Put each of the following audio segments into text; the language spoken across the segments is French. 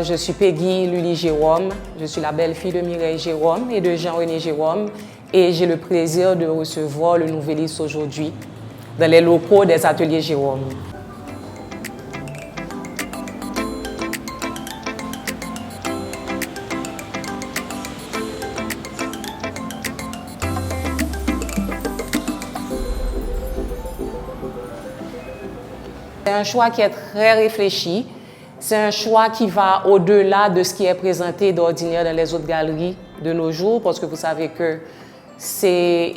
je suis Peggy Lully Jérôme. Je suis la belle-fille de Mireille Jérôme et de Jean-René Jérôme. Et j'ai le plaisir de recevoir le Nouvelliste aujourd'hui dans les locaux des ateliers Jérôme. C'est un choix qui est très réfléchi. C'est un choix qui va au-delà de ce qui est présenté d'ordinaire dans les autres galeries de nos jours, parce que vous savez que c'est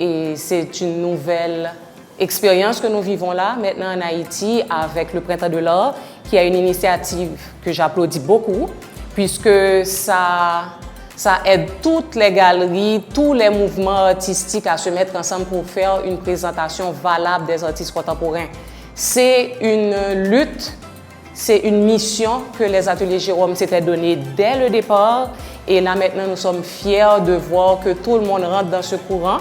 une nouvelle expérience que nous vivons là, maintenant en Haïti, avec le Printemps de l'Art, qui a une initiative que j'applaudis beaucoup, puisque ça aide toutes les galeries, tous les mouvements artistiques à se mettre ensemble pour faire une présentation valable des artistes contemporains. C'est une lutte, c'est une mission que les ateliers Jérôme s'étaient donnée dès le départ. Et là, maintenant, nous sommes fiers de voir que tout le monde rentre dans ce courant.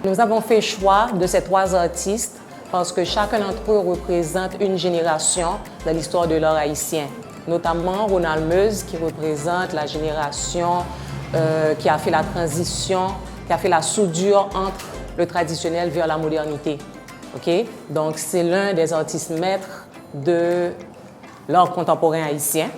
Nous avons fait choix de ces trois artistes parce que chacun d'entre eux représente une génération dans l'histoire de l'art haïtien, notamment Ronald Meuse qui représente la génération qui a fait la transition, qui a fait la soudure entre le traditionnel vers la modernité. Okay? Donc c'est l'un des artistes maîtres de l'art contemporain haïtien.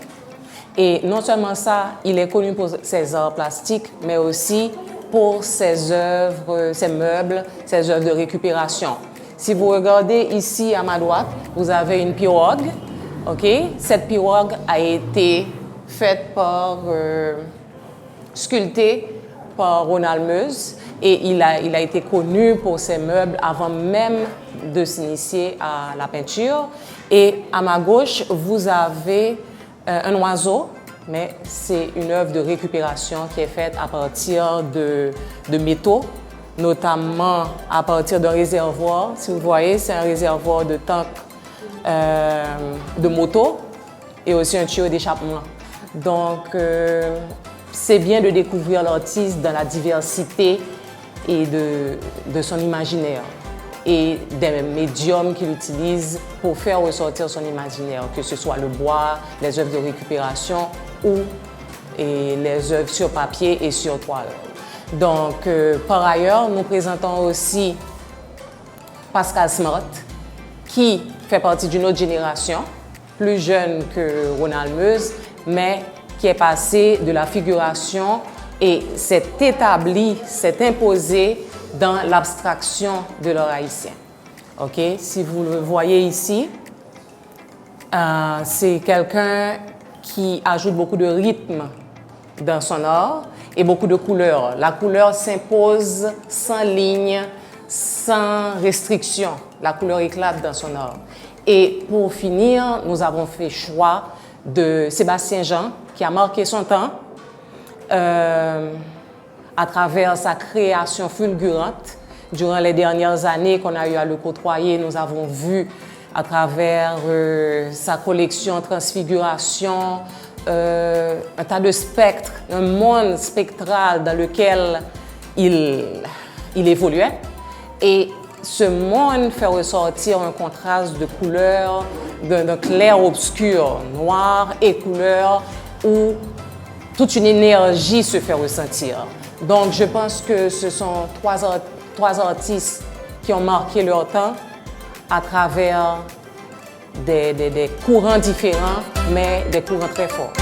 Et non seulement ça, il est connu pour ses arts plastiques, mais aussi pour ses œuvres, ses meubles, ses œuvres de récupération. Si vous regardez ici à ma droite, vous avez une pirogue. Okay? Cette pirogue a été faite sculptée par Ronald Meuse et il a été connu pour ses meubles avant même de s'initier à la peinture. Et à ma gauche, vous avez un oiseau. Mais c'est une œuvre de récupération qui est faite à partir de métaux, notamment à partir d'un réservoir. Si vous voyez, c'est un réservoir de tank de moto et aussi un tuyau d'échappement. Donc, c'est bien de découvrir l'artiste dans la diversité et de son imaginaire et des médiums qu'il utilise pour faire ressortir son imaginaire, que ce soit le bois, les œuvres de récupération ou les œuvres sur papier et sur toile. Donc, par ailleurs, nous présentons aussi Pascal Smart, qui fait partie d'une autre génération, plus jeune que Ronald Meuse, mais qui est passé de la figuration et s'est établi, s'est imposé dans l'abstraction de l'art haïtien. Okay? Si vous le voyez ici, c'est quelqu'un qui ajoute beaucoup de rythme dans son art et beaucoup de couleurs. La couleur s'impose sans ligne, sans restriction. La couleur éclate dans son art. Et pour finir, nous avons fait choix de Sébastien Jean, qui a marqué son temps à travers sa création fulgurante. Durant les dernières années qu'on a eu à le côtoyer, nous avons vu à travers sa collection Transfiguration, un tas de spectres, un monde spectral dans lequel il évoluait. Et ce monde fait ressortir un contraste de couleurs, d'un clair-obscur, noir et couleur, où toute une énergie se fait ressentir. Donc je pense que ce sont trois artistes qui ont marqué leur temps à travers des courants différents, mais des courants très forts.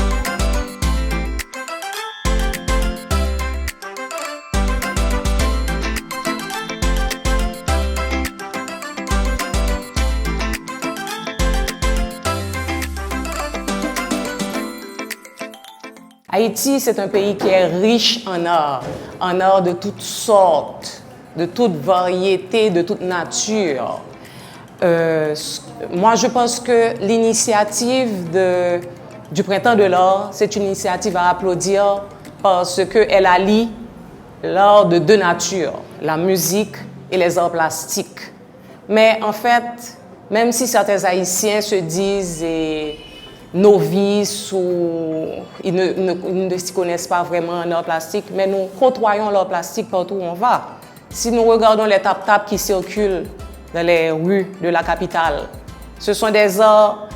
Haïti, c'est un pays qui est riche en art de toutes sortes, de toute variété, de toute nature. Moi, je pense que l'initiative du Printemps de l'Art, c'est une initiative à applaudir parce qu'elle allie l'art de deux natures, la musique et les arts plastiques, Mais en fait, même si certains Haïtiens se disent novices ou ils ne s'y connaissent pas vraiment en art plastique, mais nous côtoyons l'art plastique partout où on va. Si nous regardons les tap-tap qui circulent dans les rues de la capitale, ce sont des œuvres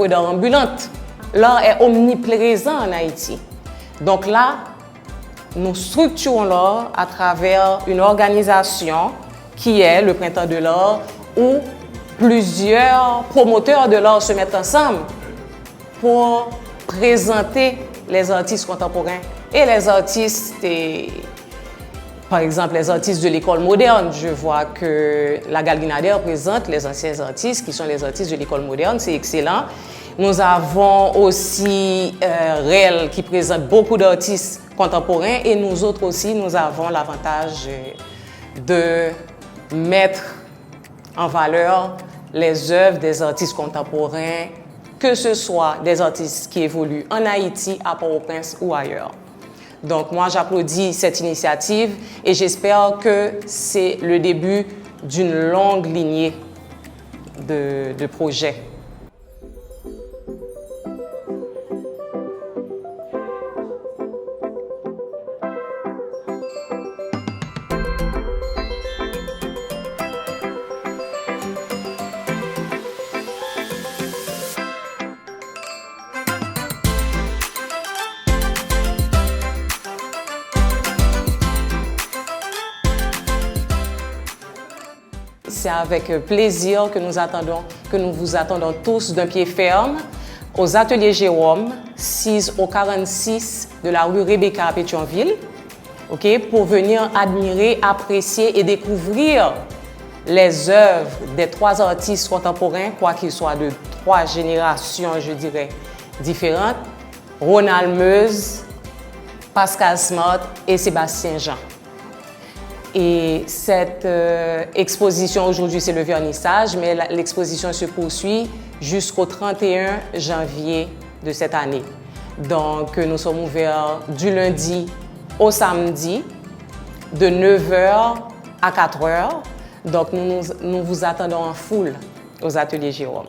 d'art ambulantes. L'art est omniprésent en Haïti. Donc là, nous structurons l'art à travers une organisation qui est le Printemps de l'art, où plusieurs promoteurs de l'art se mettent ensemble pour présenter les artistes contemporains et les artistes, par exemple les artistes de l'école moderne. Je vois que la Galguinadère présente les anciens artistes qui sont les artistes de l'école moderne, c'est excellent. Nous avons aussi REL qui présente beaucoup d'artistes contemporains et nous autres aussi, nous avons l'avantage de mettre en valeur les œuvres des artistes contemporains, que ce soit des artistes qui évoluent en Haïti, à Port-au-Prince ou ailleurs. Donc moi, j'applaudis cette initiative et j'espère que c'est le début d'une longue lignée de projets. C'est avec plaisir que nous vous attendons tous d'un pied ferme aux ateliers Jérôme, 6 au 46 de la rue Rebecca à Pétionville, pour venir admirer, apprécier et découvrir les œuvres des 3 artistes contemporains, quoi qu'ils soient de 3 générations, je dirais, différentes, Ronald Meuse, Pascal Smart et Sébastien Jean. Et cette exposition, aujourd'hui, c'est le vernissage, mais l'exposition se poursuit jusqu'au 31 janvier de cette année. Donc, nous sommes ouverts du lundi au samedi, de 9h à 4h. Donc, nous vous attendons en foule aux ateliers Jérôme.